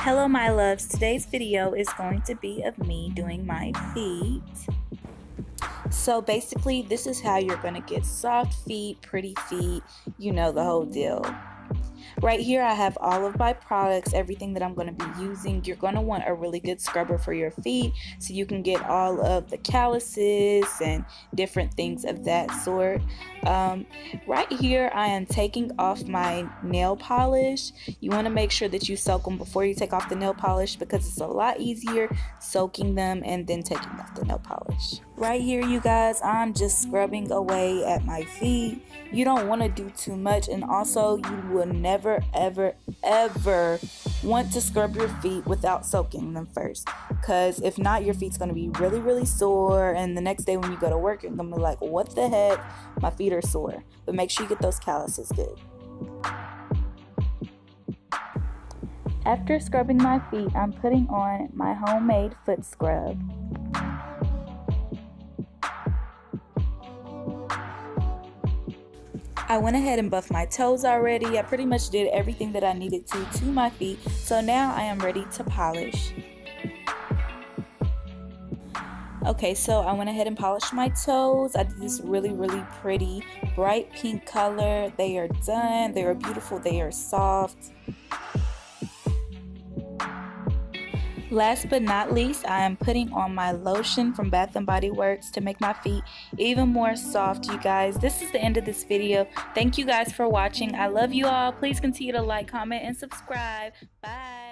Hello my loves, today's video is going to be of me doing my feet. So basically this is how you're going to get soft feet, pretty feet, you know the whole deal. Right here I have all of my products, everything that I'm going to be using. You're going to want a really good scrubber for your feet so you can get all of the calluses and different things of that sort. Right here I am taking off my nail polish. You want to make sure that you soak them before you take off the nail polish because it's a lot easier soaking them and then taking off the nail polish. Right here you guys, I'm just scrubbing away at my feet. You don't want to do too much, and also you will never ever want to scrub your feet without soaking them first, because if not your feet's going to be really sore, and the next day when you go to work you're going to be like, what the heck, my feet are sore. But make sure you get those calluses good. After scrubbing my feet, I'm putting on my homemade foot scrub. I went ahead and buffed my toes already. I pretty much did everything that I needed to my feet. So now I am ready to polish. Okay, so I went ahead and polished my toes. I did this really pretty bright pink color. They are done. They are beautiful. They are soft. Last but not least, I am putting on my lotion from Bath & Body Works to make my feet even more soft, you guys. This is the end of this video. Thank you guys for watching. I love you all. Please continue to like, comment, and subscribe. Bye.